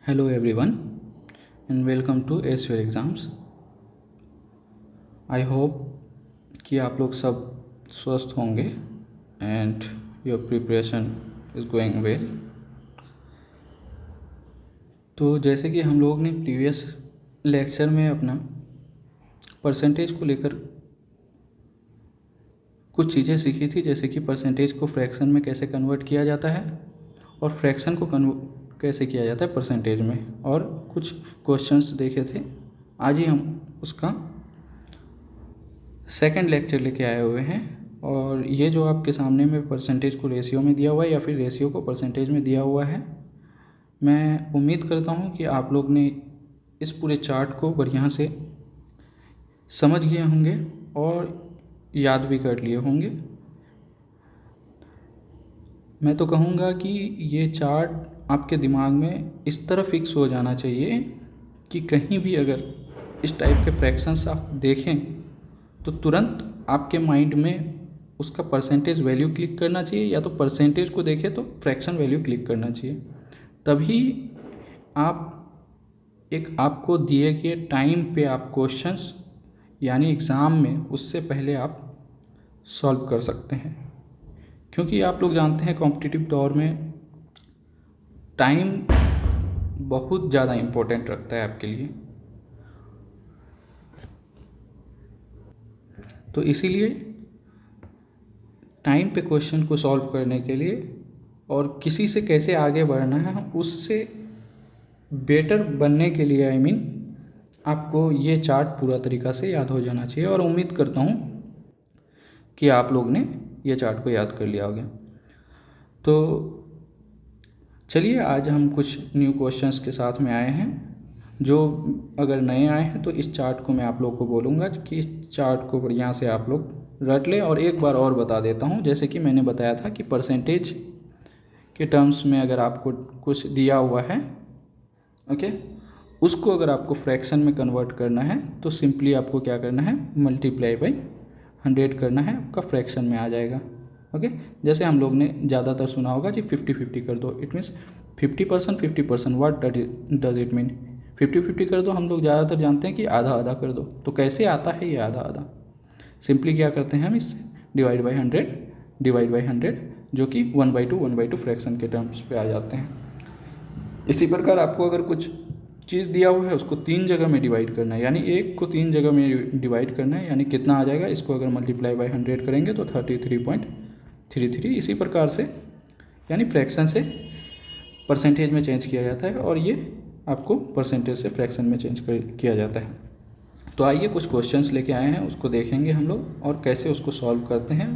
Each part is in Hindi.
Hello everyone and welcome to Assure exams. I hope कि आप लोग सब स्वस्थ होंगे and your preparation is going well. तो जैसे कि हम लोग ने प्रीवियस लेक्चर में अपना परसेंटेज को लेकर कुछ चीज़ें सीखी थी, जैसे कि परसेंटेज को फ्रैक्शन में कैसे कन्वर्ट किया जाता है और फ्रैक्शन को कैसे किया जाता है परसेंटेज में, और कुछ क्वेश्चंस देखे थे। आज ही हम उसका सेकंड लेक्चर लेके आए हुए हैं। और ये जो आपके सामने में परसेंटेज को रेशियो में दिया हुआ है या फिर रेशियो को परसेंटेज में दिया हुआ है, मैं उम्मीद करता हूँ कि आप लोग ने इस पूरे चार्ट को बढ़िया से समझ गए होंगे और याद भी कर लिए होंगे। मैं तो कहूँगा कि ये चार्ट आपके दिमाग में इस तरह फिक्स हो जाना चाहिए कि कहीं भी अगर इस टाइप के फ्रैक्शंस आप देखें तो तुरंत आपके माइंड में उसका परसेंटेज वैल्यू क्लिक करना चाहिए, या तो परसेंटेज को देखें तो फ्रैक्शन वैल्यू क्लिक करना चाहिए। तभी आप एक आपको दिए गए टाइम पे आप क्वेश्चंस यानी एग्ज़ाम में उससे पहले आप सॉल्व कर सकते हैं, क्योंकि आप लोग जानते हैं कॉम्पिटिटिव दौर में टाइम बहुत ज़्यादा इम्पोर्टेंट रखता है आपके लिए। तो इसीलिए टाइम पे क्वेश्चन को सॉल्व करने के लिए और किसी से कैसे आगे बढ़ना है उससे बेटर बनने के लिए आपको ये चार्ट पूरा तरीक़ा से याद हो जाना चाहिए। और उम्मीद करता हूँ कि आप लोग ने ये चार्ट को याद कर लिया होगा। तो चलिए आज हम कुछ न्यू क्वेश्चंस के साथ में आए हैं। जो अगर नए आए हैं तो इस चार्ट को मैं आप लोग को बोलूँगा कि इस चार्ट को बढ़िया से आप लोग रट लें। और एक बार और बता देता हूँ, जैसे कि मैंने बताया था कि परसेंटेज के टर्म्स में अगर आपको कुछ दिया हुआ है, ओके, उसको अगर आपको फ्रैक्शन में कन्वर्ट करना है तो सिंपली आपको क्या करना है, मल्टीप्लाई बाई 100 करना है, आपका फ्रैक्शन में आ जाएगा। ओके, जैसे हम लोग ने ज़्यादातर सुना होगा कि 50-50 कर दो, it means 50% 50%। What does it mean 50-50 कर दो? हम लोग ज़्यादातर जानते हैं कि आधा आधा कर दो। तो कैसे आता है ये आधा आधा? सिंपली क्या करते हैं हम, इससे डिवाइड बाई 100 जो कि 1/2 फ्रैक्शन के टर्म्स पे आ जाते हैं। इसी प्रकार आपको अगर कुछ चीज़ दिया हुआ है उसको 3 जगह में डिवाइड करना है, यानी एक को 3 जगह में डिवाइड करना है, यानी कितना आ जाएगा, इसको अगर मल्टीप्लाई बाई 100 करेंगे तो 33.33। इसी प्रकार से यानी फ्रैक्शन से परसेंटेज में चेंज किया जाता है और ये आपको परसेंटेज से फ्रैक्शन में चेंज किया जाता है। तो आइए कुछ क्वेश्चंस लेके आए हैं, उसको देखेंगे हम लोग और कैसे उसको सॉल्व करते हैं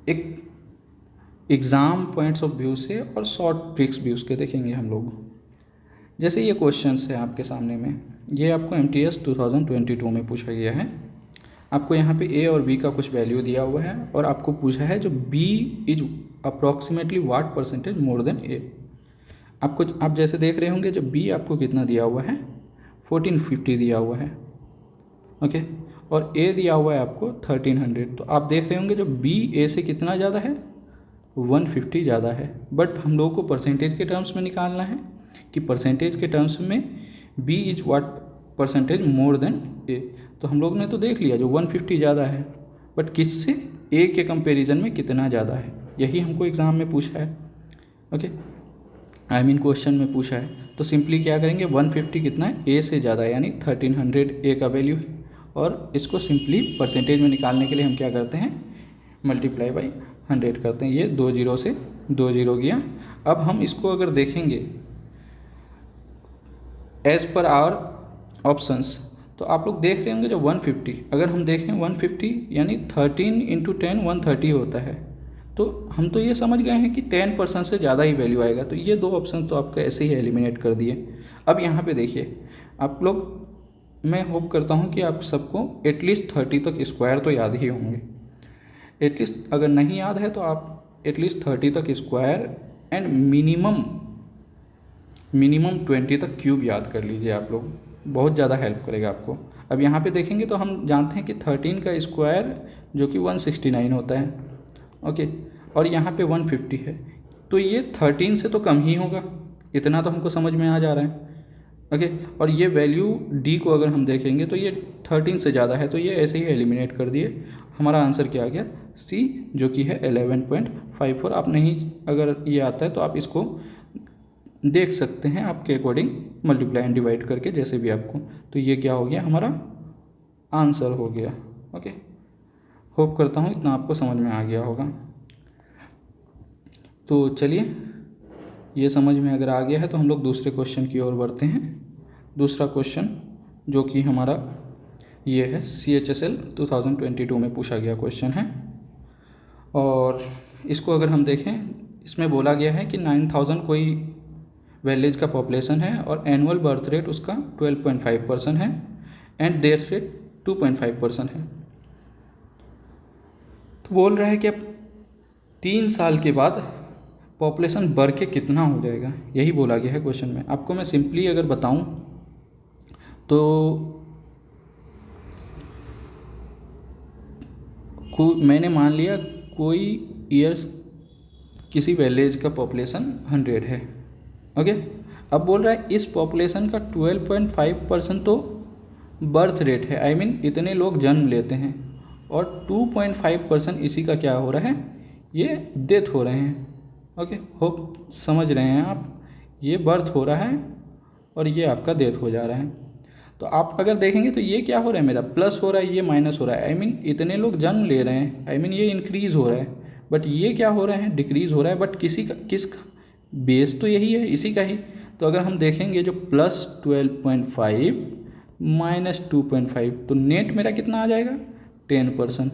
एक एग्ज़ाम पॉइंट्स ऑफ व्यू से, और शॉर्ट ट्रिक्स भी उसके देखेंगे हम लोग। जैसे ये क्वेश्चंस है आपके सामने में, ये आपको MTS 2022 में पूछा गया है। आपको यहाँ पे A और B का कुछ वैल्यू दिया हुआ है और आपको पूछा है जो B is approximately what percentage more than A। आप जैसे देख रहे होंगे, जो B आपको कितना दिया हुआ है, 1450 दिया हुआ है, ओके, और A दिया हुआ है आपको 1300। तो आप देख रहे होंगे जो B A से कितना ज़्यादा है, 150 ज़्यादा है। बट हम लोगों को परसेंटेज के टर्म्स में निकालना है कि परसेंटेज के टर्म्स में B is what percentage more than A। तो हम लोग ने तो देख लिया जो 150 ज़्यादा है, बट किससे, A के कंपैरिजन में कितना ज़्यादा है, यही हमको एग्ज़ाम में पूछा है। ओके, क्वेश्चन में पूछा है। तो सिंपली क्या करेंगे, 150 कितना है, A से ज़्यादा है, यानी 1300 A का वैल्यू है। और इसको सिंपली परसेंटेज में निकालने के लिए हम क्या करते हैं, मल्टीप्लाई बाई 100 करते हैं। ये 2 जीरो से 2 जीरो गया। अब हम इसको अगर देखेंगे एज़ पर आवर ऑप्शंस, तो आप लोग देख रहे होंगे जो 150, अगर हम देखें 150 यानी 13 × 10 130 होता है। तो हम तो ये समझ गए हैं कि 10% से ज़्यादा ही वैल्यू आएगा। तो ये 2 ऑप्शन तो आपका ऐसे ही एलिमिनेट कर दिए। अब यहाँ पे देखिए आप लोग, मैं होप करता हूँ कि आप सबको एटलीस्ट 30 तक स्क्वायर तो याद ही होंगे। एटलीस्ट अगर नहीं याद है तो आप एटलीस्ट 30 तक स्क्वायर एंड मिनिमम 20 तक क्यूब याद कर लीजिए आप लोग, बहुत ज़्यादा हेल्प करेगा आपको। अब यहाँ पे देखेंगे तो हम जानते हैं कि 13 का स्क्वायर जो कि 169 होता है, ओके, और यहाँ पे 150 है, तो ये 13 से तो कम ही होगा, इतना तो हमको समझ में आ जा रहा है। ओके, और ये वैल्यू डी को अगर हम देखेंगे तो ये 13 से ज़्यादा है, तो ये ऐसे ही एलिमिनेट कर दिए। हमारा आंसर क्या आ गया? सी, जो कि है 11.54। आप नहीं, अगर ये आता है तो आप इसको देख सकते हैं आपके अकॉर्डिंग, मल्टीप्लाई एंड डिवाइड करके, जैसे भी आपको। तो ये क्या हो गया? हमारा आंसर हो गया। ओके, होप करता हूँ इतना आपको समझ में आ गया होगा। तो चलिए, ये समझ में अगर आ गया है तो हम लोग दूसरे क्वेश्चन की ओर बढ़ते हैं। दूसरा क्वेश्चन जो कि हमारा ये है CHSL 2022 में पूछा गया क्वेश्चन है, और इसको अगर हम देखें, इसमें बोला गया है कि 9000 कोई विलेज का पॉपुलेशन है और एनुअल बर्थ रेट उसका 12.5% है एंड डेथ रेट 2.5% है। तो बोल रहा है कि अब 3 साल के बाद पॉपुलेशन बढ़ के कितना हो जाएगा, यही बोला गया है क्वेश्चन में। आपको मैं सिंपली अगर बताऊं तो मैंने मान लिया कोई ईयर्स किसी विलेज का पॉपुलेशन 100 है। ओके, अब बोल रहा है इस पॉपुलेशन का 12.5% तो बर्थ रेट है, आई मीन इतने लोग जन्म लेते हैं, और 2.5% इसी का क्या हो रहा है? ये डेथ हो रहे हैं। ओके, होप समझ रहे हैं आप? ये बर्थ हो रहा है और ये आपका डेथ हो जा रहा है। तो आप अगर देखेंगे तो ये क्या हो रहा है? मेरा प्लस हो रहा है, ये माइनस हो रहा है। आई मीन इतने लोग जन्म ले रहे हैं, आई मीन ये इंक्रीज़ हो रहा है, बट ये क्या हो रहा है? डिक्रीज़ हो रहा है। बट किसी का, किसका बेस तो यही है, इसी का ही। तो अगर हम देखेंगे जो प्लस 12.5 माइनस 2.5, तो नेट मेरा कितना आ जाएगा? 10%।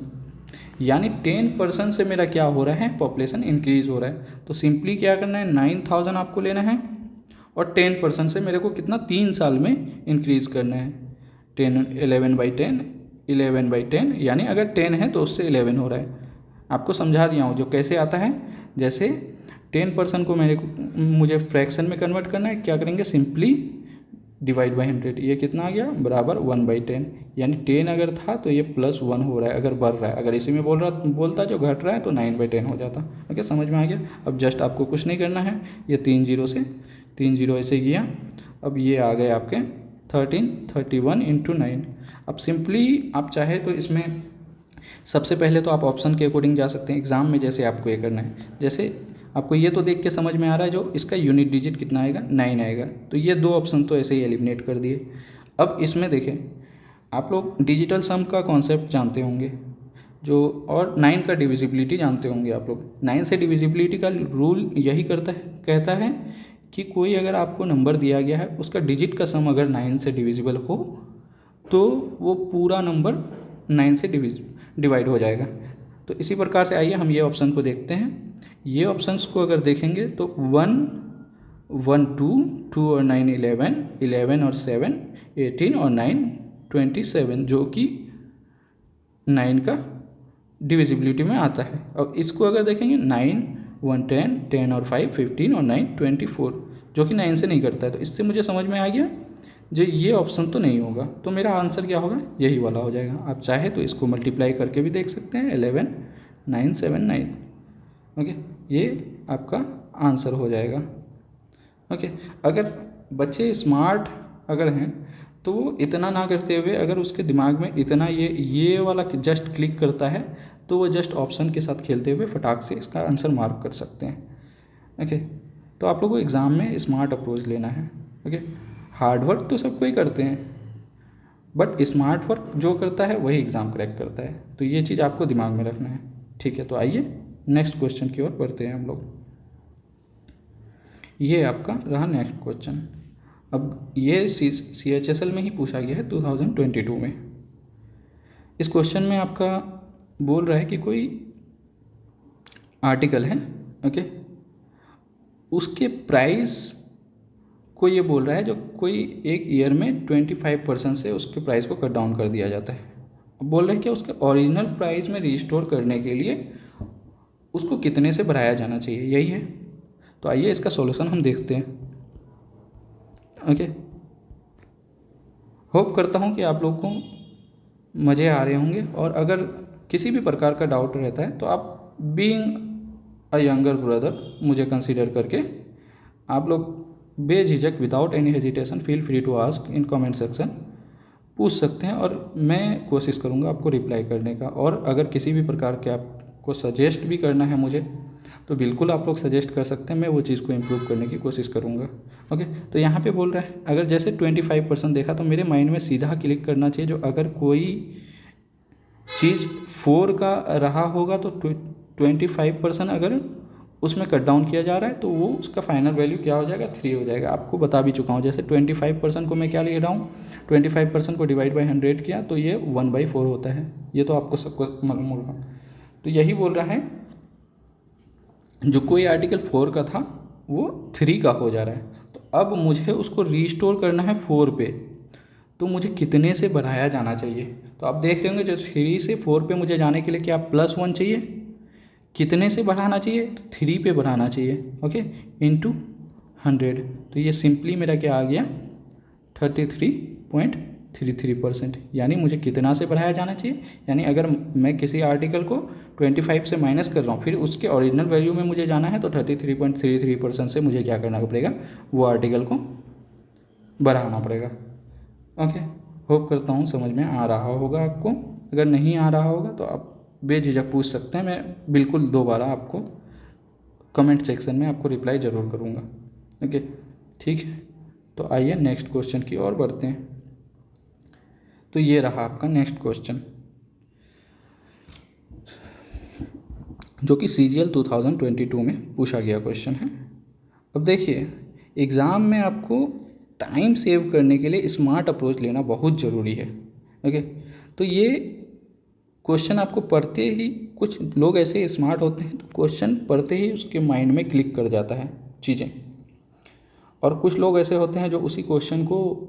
यानी 10% से मेरा क्या हो रहा है? पॉपुलेशन इंक्रीज़ हो रहा है। तो सिंपली क्या करना है? 9000 आपको लेना है और 10% से मेरे को कितना 3 साल में इंक्रीज़ करना है? 11/10 यानी अगर 10 है तो उससे 11 हो रहा है। आपको समझा दिया हूँ जो कैसे आता है। जैसे 10% को मुझे फ्रैक्शन में कन्वर्ट करना है, क्या करेंगे? Simply divide by 100। ये कितना आ गया? बराबर 1/10। यानी 10 अगर था तो ये +1 हो रहा है अगर बढ़ रहा है। अगर इसी में बोलता जो घट रहा है तो 9/10 हो जाता। ओके, समझ में आ गया? अब जस्ट आपको कुछ नहीं करना है, ये 3 जीरो से 3 जीरो ऐसे किया। अब ये आ गए आपके 31 × 9। अब सिंपली आप चाहे तो इसमें सबसे पहले तो आप ऑप्शन के अकॉर्डिंग जा सकते हैं। एग्ज़ाम में जैसे आपको ये करना है, जैसे आपको ये तो देख के समझ में आ रहा है जो इसका यूनिट डिजिट कितना आएगा? 9 आएगा। तो ये 2 ऑप्शन तो ऐसे ही एलिमिनेट कर दिए। अब इसमें देखें, आप लोग डिजिटल सम का कॉन्सेप्ट जानते होंगे जो, और 9 का डिविजिबिलिटी जानते होंगे आप लोग। 9 से डिविजिबिलिटी का रूल यही कहता है कि कोई अगर आपको नंबर दिया गया है, उसका डिजिट का सम अगर 9 से डिविजिबल हो तो वो पूरा नंबर 9 से डिवाइड हो जाएगा। तो इसी प्रकार से आइए हम ये ऑप्शन को देखते हैं। ये ऑप्शंस को अगर देखेंगे तो 1 1 2 और 9 11 और 7 18 और 9 27, जो कि 9 का डिविजिबिलिटी में आता है। और इसको अगर देखेंगे 9 1 10 10 और 5 15 और 9 24, जो कि 9 से नहीं करता है। तो इससे मुझे समझ में आ गया जो ये ऑप्शन तो नहीं होगा, तो मेरा आंसर क्या होगा? यही वाला हो जाएगा। आप चाहे तो इसको मल्टीप्लाई करके भी देख सकते हैं, 11 9 7 9। ओके, ये आपका आंसर हो जाएगा। ओके, अगर बच्चे स्मार्ट अगर हैं तो वो इतना ना करते हुए अगर उसके दिमाग में इतना ये वाला जस्ट क्लिक करता है तो वो जस्ट ऑप्शन के साथ खेलते हुए फटाक से इसका आंसर मार्क कर सकते हैं। ओके, तो आप लोगों को एग्ज़ाम में स्मार्ट अप्रोच लेना है। ओके, हार्ड वर्क तो सब कोई करते हैं, बट स्मार्ट वर्क जो करता है वही एग्ज़ाम क्रैक करता है। तो ये चीज़ आपको दिमाग में रखना है। ठीक है, तो आइए नेक्स्ट क्वेश्चन की ओर बढ़ते हैं हम लोग। ये आपका रहा नेक्स्ट क्वेश्चन। अब ये CHSL में ही पूछा गया है 2022 में। इस क्वेश्चन में आपका बोल रहा है कि कोई आर्टिकल है, ओके, उसके प्राइस को ये बोल रहा है जो कोई एक ईयर में 25% से उसके प्राइस को कट डाउन कर दिया जाता है। बोल रहे हैं कि उसके ओरिजिनल प्राइस में रिस्टोर करने के लिए उसको कितने से बढ़ाया जाना चाहिए, यही है। तो आइए इसका सॉल्यूशन हम देखते हैं। ओके, होप करता हूँ कि आप लोग को मज़े आ रहे होंगे, और अगर किसी भी प्रकार का डाउट रहता है तो आप बीइंग अ यंगर ब्रदर मुझे कंसीडर करके आप लोग बेझिझक without any hesitation feel free to ask in comment section, पूछ सकते हैं और मैं कोशिश करूँगा आपको रिप्लाई करने का। और अगर किसी भी प्रकार के आपको सजेस्ट भी करना है मुझे तो बिल्कुल आप लोग सजेस्ट कर सकते हैं, मैं वो चीज़ को इम्प्रूव करने की कोशिश करूँगा। ओके, तो यहाँ पे बोल रहा है अगर जैसे 25% देखा तो मेरे माइंड में सीधा क्लिक करना चाहिए जो अगर कोई चीज़ 4 का रहा होगा तो 25% अगर उसमें कट डाउन किया जा रहा है तो वो उसका फाइनल वैल्यू क्या हो जाएगा, 3 हो जाएगा। आपको बता भी चुका हूँ, जैसे 25% को मैं क्या लिख रहा हूँ, 25% को डिवाइड बाई 100 किया तो ये 1/4 होता है। ये तो आपको सबको मालूम होगा। तो यही बोल रहा है जो कोई आर्टिकल 4 का था वो 3 का हो जा रहा है, तो अब मुझे उसको रीस्टोर करना है 4 पे, तो मुझे कितने से बढ़ाया जाना चाहिए। तो आप देख रहे होंगे जो 3 से 4 पे मुझे जाने के लिए क्या +1 चाहिए, कितने से बढ़ाना चाहिए, तो 3 पे बढ़ाना चाहिए। ओके, इंटू 100, तो ये सिंपली मेरा क्या आ गया 33.33%। यानी मुझे कितना से बढ़ाया जाना चाहिए, यानी अगर मैं किसी आर्टिकल को 25 से माइनस कर रहा हूँ फिर उसके ओरिजिनल वैल्यू में मुझे जाना है तो 33.33% से मुझे क्या करना पड़ेगा, वो आर्टिकल को बढ़ाना पड़ेगा। ओके, होप करता हूँ समझ में आ रहा होगा आपको। अगर नहीं आ रहा होगा तो आप बेझिझक पूछ सकते हैं, मैं बिल्कुल दोबारा आपको कमेंट सेक्शन में आपको रिप्लाई ज़रूर करूँगा। ओके, ठीक है, तो आइए नेक्स्ट क्वेश्चन की ओर बढ़ते हैं। तो ये रहा आपका नेक्स्ट क्वेश्चन जो कि CGL 2022 में पूछा गया क्वेश्चन है। अब देखिए, एग्ज़ाम में आपको टाइम सेव करने के लिए स्मार्ट अप्रोच लेना बहुत ज़रूरी है। ओके, तो ये क्वेश्चन आपको पढ़ते ही, कुछ लोग ऐसे स्मार्ट होते हैं तो क्वेश्चन पढ़ते ही उसके माइंड में क्लिक कर जाता है चीज़ें, और कुछ लोग ऐसे होते हैं जो उसी क्वेश्चन को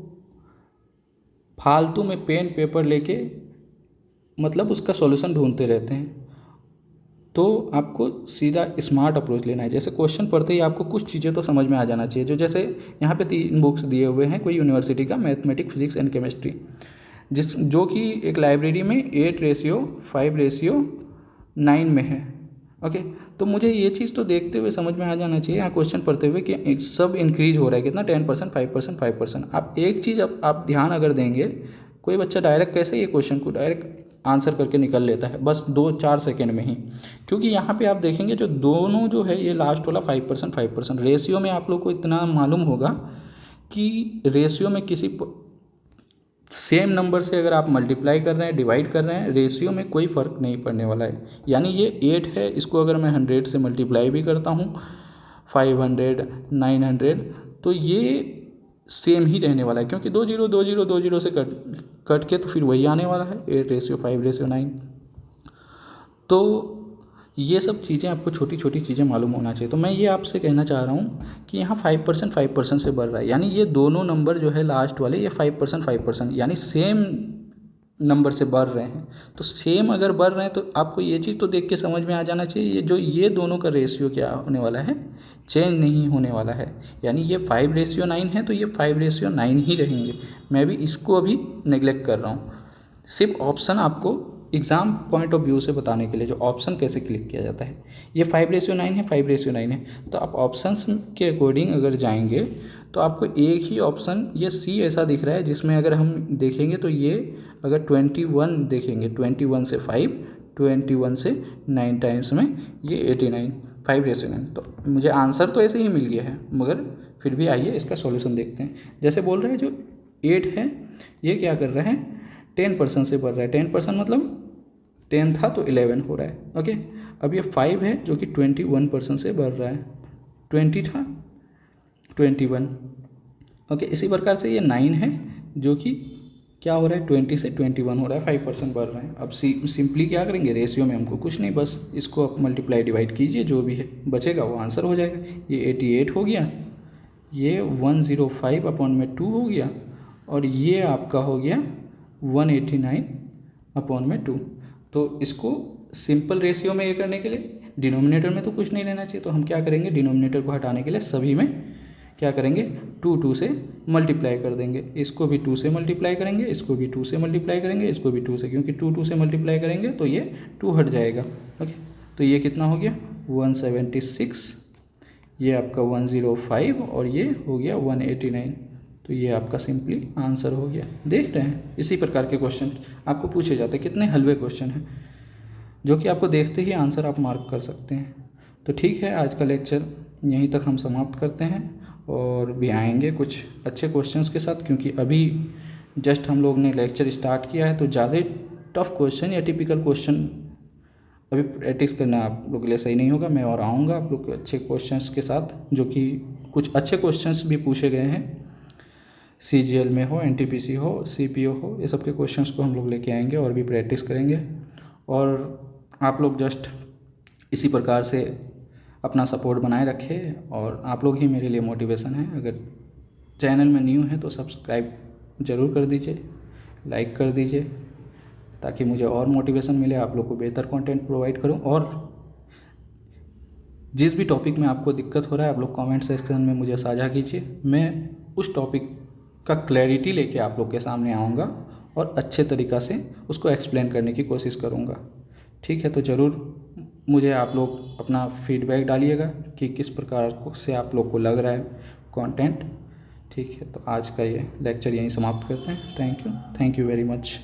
फालतू में पेन पेपर लेके मतलब उसका सॉल्यूशन ढूंढते रहते हैं। तो आपको सीधा स्मार्ट अप्रोच लेना है। जैसे क्वेश्चन पढ़ते ही आपको कुछ चीज़ें तो समझ में आ जाना चाहिए, जो जैसे यहाँ पे 3 बुक्स दिए हुए हैं कोई यूनिवर्सिटी का, मैथमेटिक्स, फिजिक्स एंड केमिस्ट्री, जो कि एक लाइब्रेरी में 8:5:9 में है। ओके, तो मुझे ये चीज़ तो देखते हुए समझ में आ जाना चाहिए यहाँ क्वेश्चन पढ़ते हुए कि सब इंक्रीज हो रहा है कितना, 10%, 5%, 5%। आप एक चीज़ आप ध्यान अगर देंगे, कोई बच्चा डायरेक्ट कैसे ये क्वेश्चन को डायरेक्ट आंसर करके निकल लेता है बस 2-4 सेकेंड में ही, क्योंकि यहाँ पे आप देखेंगे जो दोनों जो है ये लास्ट वाला 5%, रेशियो में आप लोग को इतना मालूम होगा कि रेशियो में किसी सेम नंबर से अगर आप मल्टीप्लाई कर रहे हैं, डिवाइड कर रहे हैं, रेशियो में कोई फ़र्क नहीं पड़ने वाला है। यानी ये 8 है, इसको अगर मैं 100 से मल्टीप्लाई भी करता हूँ, 500, 900, तो ये सेम ही रहने वाला है, क्योंकि 2 से कट के तो फिर वही आने वाला है 8:5:9। तो ये सब चीज़ें आपको छोटी छोटी चीज़ें मालूम होना चाहिए। तो मैं ये आपसे कहना चाह रहा हूँ कि यहाँ 5% से बढ़ रहा है, यानी ये दोनों नंबर जो है लास्ट वाले ये 5%, यानी सेम नंबर से बढ़ रहे हैं। तो सेम अगर बढ़ रहे हैं तो आपको ये चीज़ तो देख के समझ में आ जाना चाहिए ये दोनों का रेशियो क्या होने वाला है, चेंज नहीं होने वाला है। यानी ये 5:9 है तो ये 5:9 ही रहेंगे। मैं भी इसको अभी नेगलेक्ट कर रहा हूँ, सिर्फ ऑप्शन आपको एग्ज़ाम पॉइंट ऑफ व्यू से बताने के लिए जो ऑप्शन कैसे क्लिक किया जाता है। ये 5:9 है, 5:9 है, तो आप ऑप्शंस के अकॉर्डिंग अगर जाएंगे तो आपको एक ही ऑप्शन ये सी ऐसा दिख रहा है जिसमें अगर हम देखेंगे तो ये अगर 21 देखेंगे, 21 से 5, 21 से 9 टाइम्स में ये 89, 5:9। तो मुझे आंसर तो ऐसे ही मिल गया है, मगर फिर भी आइए इसका सॉल्यूशन देखते हैं। जैसे बोल रहे हैं जो 8 है ये क्या कर रहा है, 10% से बढ़ रहा है। 10% मतलब 10 था तो 11 हो रहा है। ओके, अब ये 5 है जो कि 21% से बढ़ रहा है, 20 था 21। ओके, इसी प्रकार से ये 9 है जो कि क्या हो रहा है, 20 से 21 हो रहा है, 5% बढ़ रहा है। अब सिंपली क्या करेंगे, रेशियो में हमको कुछ नहीं, बस इसको आप मल्टीप्लाई डिवाइड कीजिए, जो भी है बचेगा वो आंसर हो जाएगा। ये 88 हो गया, ये 105/2 हो गया, और ये आपका हो गया 189/2। तो इसको सिंपल रेशियो में ये करने के लिए डिनोमिनेटर में तो कुछ नहीं रहना चाहिए, तो हम क्या करेंगे, डिनोमिनेटर को हटाने के लिए सभी में क्या करेंगे, 2 से मल्टीप्लाई कर देंगे। इसको भी 2 से मल्टीप्लाई करेंगे, इसको भी 2 से मल्टीप्लाई करेंगे, इसको भी 2 से, क्योंकि 2 से मल्टीप्लाई करेंगे तो ये 2 हट जाएगा। ओके, तो ये कितना हो गया, 176 ये आपका 105 और ये हो गया 189। तो ये आपका सिंपली आंसर हो गया। देख रहे हैं, इसी प्रकार के क्वेश्चन आपको पूछे जाते हैं। कितने हलवे क्वेश्चन हैं जो कि आपको देखते ही आंसर आप मार्क कर सकते हैं। तो ठीक है, आज का लेक्चर यहीं तक हम समाप्त करते हैं और भी आएंगे कुछ अच्छे क्वेश्चंस के साथ, क्योंकि अभी जस्ट हम लोग ने लेक्चर स्टार्ट किया है। तो ज़्यादा टफ क्वेश्चन या टिपिकल क्वेश्चन अभी प्रैक्टिस करना आप लोग के लिए सही नहीं होगा। मैं और आऊँगा आप लोग के अच्छे क्वेश्चंस के साथ, जो कि कुछ अच्छे क्वेश्चंस भी पूछे गए हैं। CGL में हो, NTPC हो, CPO हो, ये सब के क्वेश्चंस को हम लोग लेके आएंगे और भी प्रैक्टिस करेंगे। और आप लोग जस्ट इसी प्रकार से अपना सपोर्ट बनाए रखें, और आप लोग ही मेरे लिए मोटिवेशन है। अगर चैनल में न्यू है तो सब्सक्राइब ज़रूर कर दीजिए, लाइक कर दीजिए, ताकि मुझे और मोटिवेशन मिले, आप लोग को बेहतर कंटेंट प्रोवाइड करूं। और जिस भी टॉपिक में आपको दिक्कत हो रहा है, आप लोग कमेंट सेक्शन में मुझे साझा कीजिए। मैं उस टॉपिक का क्लैरिटी लेके आप लोग के सामने आऊँगा और अच्छे तरीक़ा से उसको एक्सप्लेन करने की कोशिश करूँगा। ठीक है, तो ज़रूर मुझे आप लोग अपना फीडबैक डालिएगा कि किस प्रकार से आप लोग को लग रहा है कंटेंट। ठीक है, तो आज का ये लेक्चर यहीं समाप्त करते हैं। Thank you very much.